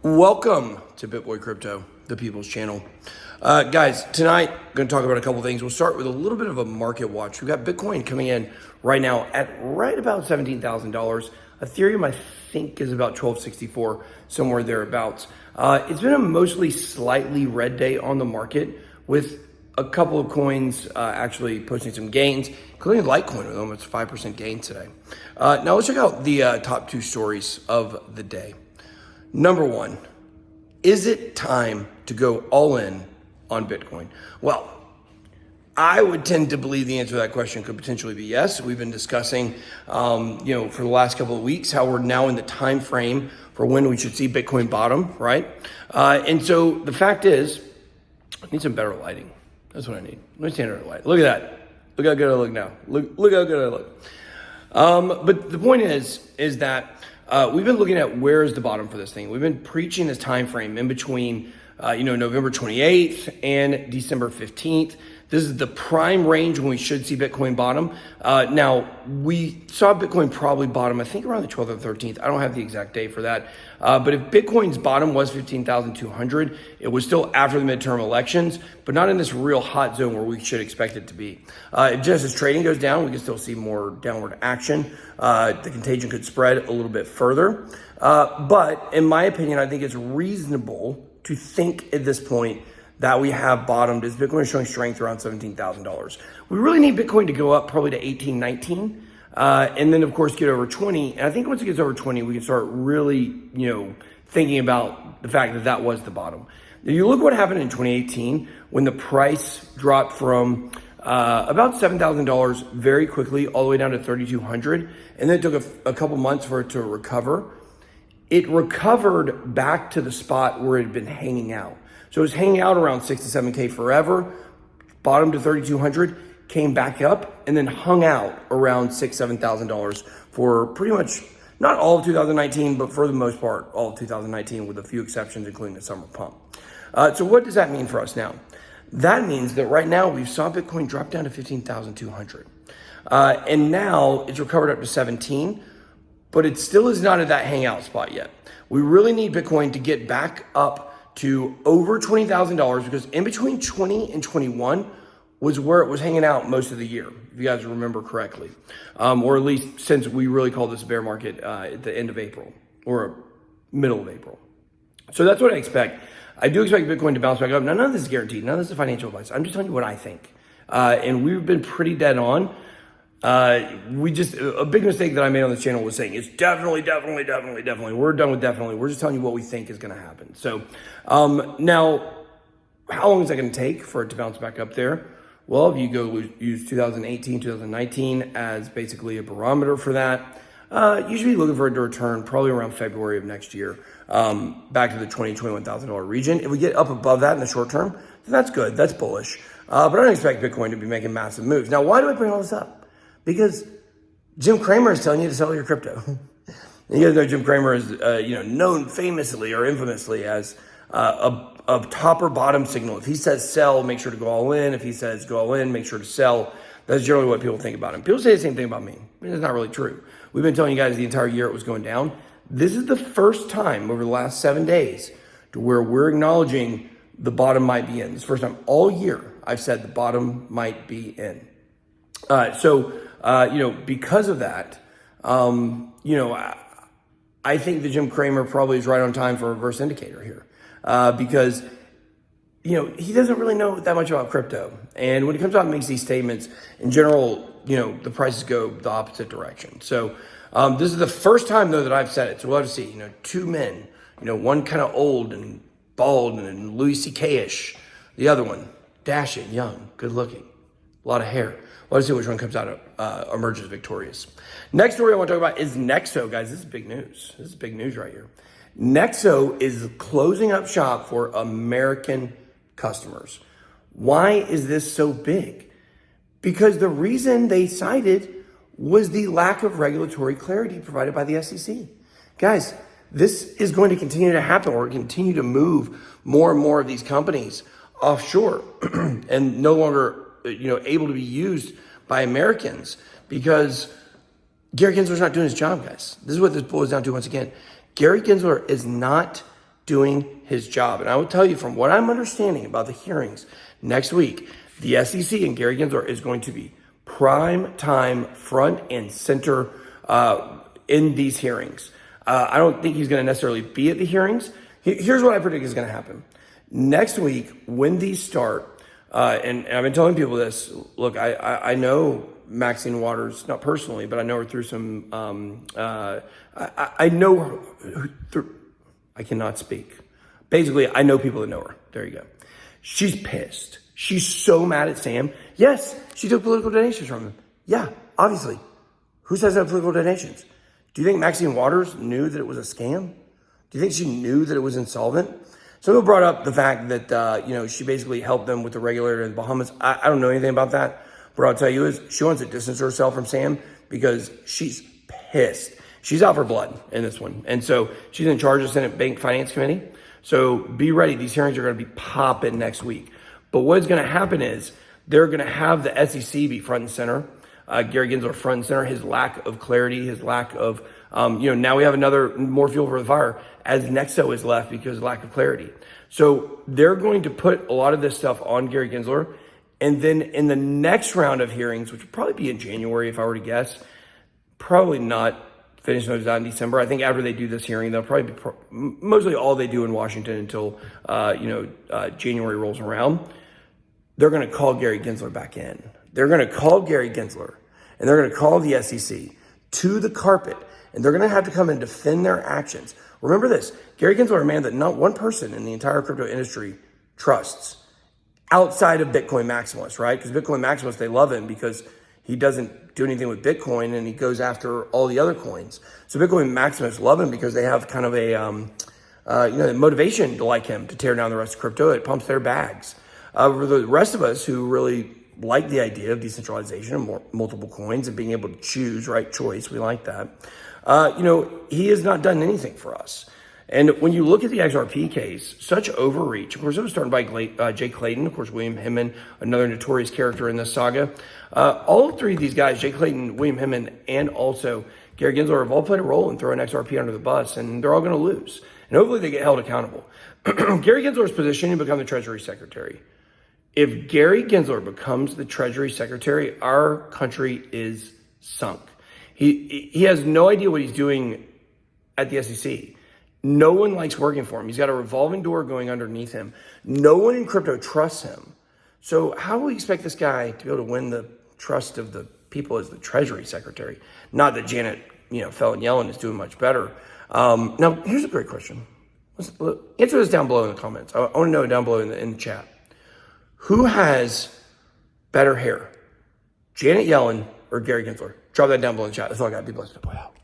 Welcome to BitBoy Crypto, the people's channel. Guys, tonight, I'm going to talk about a couple things. We'll start with a little bit of a market watch. We've got Bitcoin coming in right now at right about $17,000. Ethereum, I think, is about $12.64, somewhere thereabouts. It's been a mostly slightly red day on the market, with a couple of coins actually posting some gains, including Litecoin with almost 5% gain today. Now let's check out the top two stories of the day. Number one, is it time to go all in on Bitcoin? Well, I would tend to believe the answer to that question could potentially be yes. We've been discussing, for the last couple of weeks, how we're now in the time frame for when we should see Bitcoin bottom, right? And so the fact is, I need some better lighting. That's what I need. Let me stand under the light. Look at that. Look how good I look now. Look how good I look. But the point is that we've been looking at where's the bottom for this thing. We've been preaching this time frame in between, November 28th and December 15th. This is the prime range when we should see Bitcoin bottom. Now, we saw Bitcoin probably bottom, I think, around the 12th or 13th. I don't have the exact date for that. But if Bitcoin's bottom was 15,200, it was still after the midterm elections, but not in this real hot zone where we should expect it to be. If just as trading goes down, we can still see more downward action. The contagion could spread a little bit further. But in my opinion, I think it's reasonable to think at this point that we have bottomed as Bitcoin is showing strength around $17,000. We really need Bitcoin to go up probably to 18, 19, and then of course get over 20. And I think once it gets over 20, we can start really, thinking about the fact that that was the bottom. Now, you look what happened in 2018 when the price dropped from about $7,000 very quickly all the way down to 3,200, and then it took a couple months for it to recover. It recovered back to the spot where it had been hanging out. So it was hanging out around 6 to 7K forever, bottomed to 3,200, came back up, and then hung out around $6,000, $7,000 for pretty much not all of 2019, but for the most part, all of 2019, with a few exceptions, including the summer pump. So what does that mean for us now? That means that right now we saw Bitcoin drop down to 15,200. And now it's recovered up to 17, but it still is not at that hangout spot yet. We really need Bitcoin to get back up to over $20,000, because in between 20 and 21 was where it was hanging out most of the year, if you guys remember correctly. Or at least since we really called this a bear market at the end of April or middle of April. So that's what I expect. I do expect Bitcoin to bounce back up. Now, none of this is guaranteed. None of this is financial advice. I'm just telling you what I think. And we've been pretty dead on. A big mistake that I made on this channel was saying it's definitely. We're done with definitely. We're just telling you what we think is going to happen. So, now, how long is that going to take for it to bounce back up there? Well, if you go use 2018, 2019 as basically a barometer for that, you should be looking for it to return probably around February of next year, back to the $20,000, $21,000 region. If we get up above that in the short term, then that's good. That's bullish. But I don't expect Bitcoin to be making massive moves. Now, why do I bring all this up? Because Jim Cramer is telling you to sell your crypto. You guys know Jim Cramer is, known famously or infamously as a top or bottom signal. If he says sell, make sure to go all in. If he says go all in, make sure to sell. That's generally what people think about him. People say the same thing about me. It's not really true. We've been telling you guys the entire year it was going down. This is the first time over the last 7 days to where we're acknowledging the bottom might be in. This is the first time all year I've said the bottom might be in. Because of that, I think that Jim Cramer probably is right on time for a reverse indicator here, because, he doesn't really know that much about crypto. And when he comes out and makes these statements, in general, the prices go the opposite direction. So this is the first time, though, that I've said it. So we'll have to see, two men, one kind of old and bald and Louis C.K.-ish, the other one dashing, young, good looking, a lot of hair. Let's see which one comes out emerges victorious. Next story I want to talk about is Nexo, guys. This is big news. This is big news right here. Nexo is closing up shop for American customers. Why is this so big? Because the reason they cited was the lack of regulatory clarity provided by the SEC. Guys, this is going to continue to happen. We're going to continue to move more and more of these companies offshore and no longer able to be used by Americans, because Gary Gensler's not doing his job, guys. This is what this boils down to once again. Gary Gensler is not doing his job. And I will tell you, from what I'm understanding about the hearings next week, the SEC and Gary Gensler is going to be prime time, front and center in these hearings. I don't think he's going to necessarily be at the hearings. Here's what I predict is going to happen. Next week, when these start, and I've been telling people this, look, I know Maxine Waters, not personally, but I know her through some, I know her through, I cannot speak. Basically, I know people that know her. There you go. She's pissed. She's so mad at Sam. Yes, she took political donations from him. Yeah, obviously. Who says that political donations? Do you think Maxine Waters knew that it was a scam? Do you think she knew that it was insolvent? Some people brought up the fact that, she basically helped them with the regulator in the Bahamas. I don't know anything about that. But what I'll tell you is she wants to distance herself from Sam because she's pissed. She's out for blood in this one. And so she's in charge of Senate Bank Finance Committee. So be ready. These hearings are going to be popping next week. But what's going to happen is they're going to have the SEC be front and center. Gary Gensler front and center, his lack of clarity, his lack of, now we have another more fuel for the fire as Nexo is left because of lack of clarity. So they're going to put a lot of this stuff on Gary Gensler. And then in the next round of hearings, which will probably be in January, if I were to guess, probably not finish those out in December. I think after they do this hearing, they'll probably be mostly all they do in Washington until, January rolls around. They're going to call Gary Gensler back in. They're going to call Gary Gensler and they're going to call the SEC to the carpet, and they're going to have to come and defend their actions. Remember this, Gary Gensler, a man that not one person in the entire crypto industry trusts outside of Bitcoin maximalists, right? Because Bitcoin maximalists, they love him because he doesn't do anything with Bitcoin and he goes after all the other coins. So Bitcoin maximalists love him because they have kind of a, motivation to like him, to tear down the rest of crypto. It pumps their bags. For the rest of us who really like the idea of decentralization and multiple coins and being able to choose, right? Choice, we like that. He has not done anything for us. And when you look at the XRP case, such overreach. Of course, it was started by Jay Clayton, of course, William Hemman, another notorious character in this saga. All three of these guys, Jay Clayton, William Hemman, and also Gary Gensler, have all played a role in throwing XRP under the bus, and they're all going to lose. And hopefully they get held accountable. Gary Gensler's position to become the Treasury Secretary. If Gary Gensler becomes the Treasury Secretary, our country is sunk. He has no idea what he's doing at the SEC. No one likes working for him. He's got a revolving door going underneath him. No one in crypto trusts him. So how will we expect this guy to be able to win the trust of the people as the Treasury Secretary? Not that Janet, Yellen is doing much better. Now, here's a great question. Answer this down below in the comments. I want to know down below in the chat. Who has better hair, Janet Yellen or Gary Gensler? Drop that down below in the chat. That's all I got. Be blessed. Boy, out.